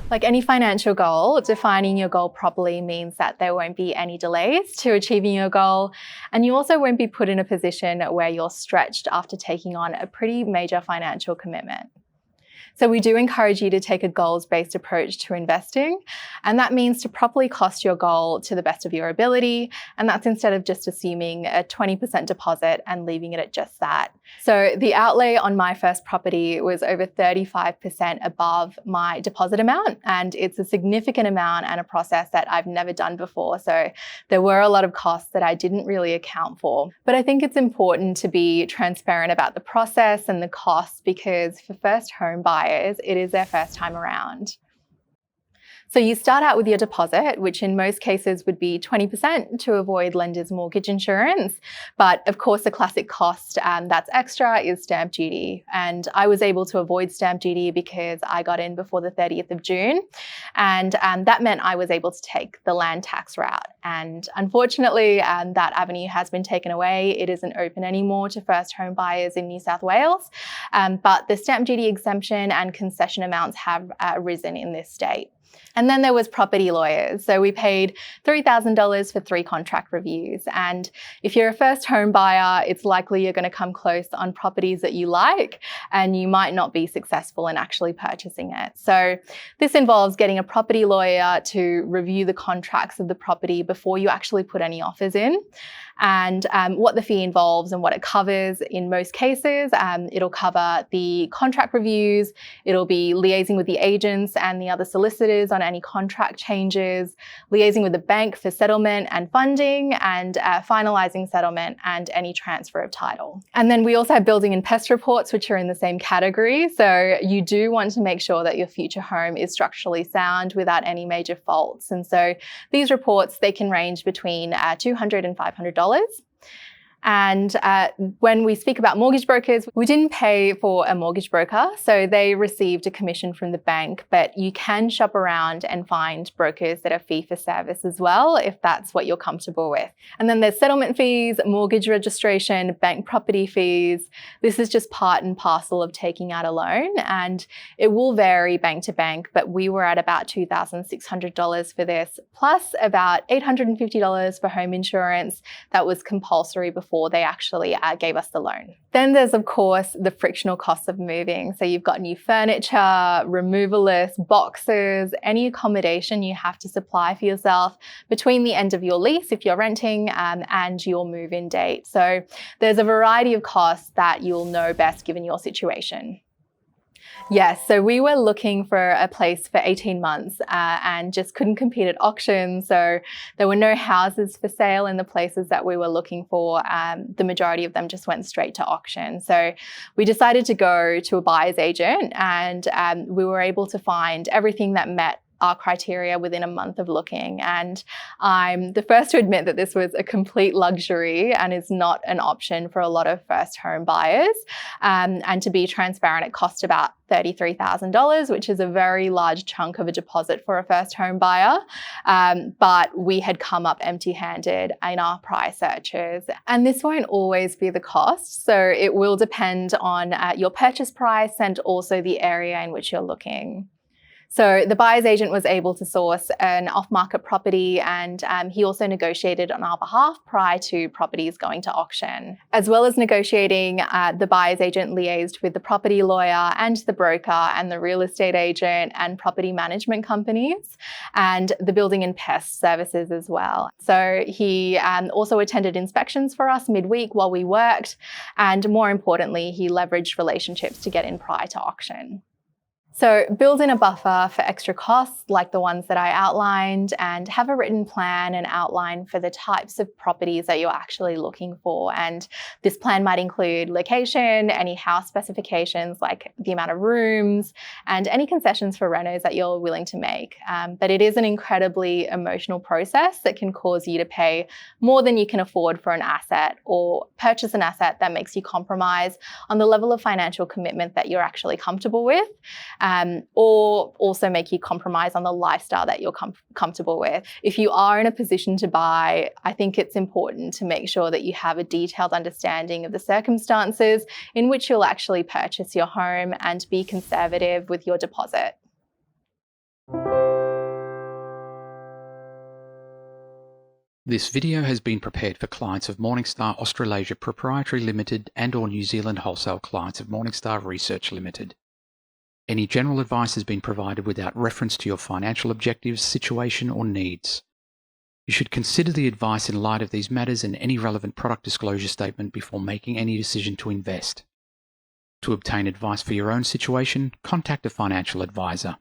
Like any financial goal, defining your goal properly means that there won't be any delays to achieving your goal, and you also won't be put in a position where you're stretched after taking on a pretty major financial commitment. So we do encourage you to take a goals-based approach to investing, and that means to properly cost your goal to the best of your ability, and that's instead of just assuming a 20% deposit and leaving it at just that. So the outlay on my first property was over 35% above my deposit amount, and it's a significant amount and a process that I've never done before. So there were a lot of costs that I didn't really account for. But I think it's important to be transparent about the process and the costs, because for first home buyers, it is their first time around. So you start out with your deposit, which in most cases would be 20% to avoid lender's mortgage insurance. But of course, the classic cost that's extra is stamp duty. And I was able to avoid stamp duty because I got in before the 30th of June. And that meant I was able to take the land tax route. And unfortunately, that avenue has been taken away. It isn't open anymore to first home buyers in New South Wales. But the stamp duty exemption and concession amounts have risen in this state. And then there was property lawyers. So we paid $3,000 for 3 contract reviews. And if you're a first home buyer, it's likely you're going to come close on properties that you like, and you might not be successful in actually purchasing it. So this involves getting a property lawyer to review the contracts of the property before you actually put any offers in. And what the fee involves and what it covers in most cases, it'll cover the contract reviews, it'll be liaising with the agents and the other solicitors on any contract changes, liaising with the bank for settlement and funding, and finalising settlement and any transfer of title. And then we also have building and pest reports, which are in the same category. So you do want to make sure that your future home is structurally sound without any major faults. And so these reports, they can range between $200 and $500. And when we speak about mortgage brokers, we didn't pay for a mortgage broker, so they received a commission from the bank, but you can shop around and find brokers that are fee for service as well, if that's what you're comfortable with. And then there's settlement fees, mortgage registration, bank property fees. This is just part and parcel of taking out a loan, and it will vary bank to bank, but we were at about $2,600 for this, plus about $850 for home insurance that was compulsory before they actually gave us the loan. Then there's, of course, the frictional costs of moving. So you've got new furniture, removal lists, boxes, any accommodation you have to supply for yourself between the end of your lease, if you're renting, and your move-in date. So there's a variety of costs that you'll know best given your situation. Yes, so we were looking for a place for 18 months and just couldn't compete at auctions. So there were no houses for sale in the places that we were looking for. The majority of them just went straight to auction. So we decided to go to a buyer's agent, and we were able to find everything that met our criteria within a month of looking. And I'm the first to admit that this was a complete luxury and is not an option for a lot of first home buyers. And to be transparent, it cost about $33,000, which is a very large chunk of a deposit for a first home buyer. But we had come up empty-handed in our price searches. And this won't always be the cost. So it will depend on your purchase price and also the area in which you're looking. So the buyer's agent was able to source an off-market property, and he also negotiated on our behalf prior to properties going to auction. As well as negotiating, the buyer's agent liaised with the property lawyer and the broker and the real estate agent and property management companies and the building and pest services as well. So he also attended inspections for us midweek while we worked, and more importantly, he leveraged relationships to get in prior to auction. So build in a buffer for extra costs like the ones that I outlined, and have a written plan and outline for the types of properties that you're actually looking for. And this plan might include location, any house specifications like the amount of rooms, and any concessions for renos that you're willing to make. But it is an incredibly emotional process that can cause you to pay more than you can afford for an asset, or purchase an asset that makes you compromise on the level of financial commitment that you're actually comfortable with. or also make you compromise on the lifestyle that you're comfortable with. If you are in a position to buy, I think it's important to make sure that you have a detailed understanding of the circumstances in which you'll actually purchase your home and be conservative with your deposit. This video has been prepared for clients of Morningstar Australasia Proprietary Limited and/or New Zealand wholesale clients of Morningstar Research Limited. Any general advice has been provided without reference to your financial objectives, situation, or needs. You should consider the advice in light of these matters and any relevant product disclosure statement before making any decision to invest. To obtain advice for your own situation, contact a financial advisor.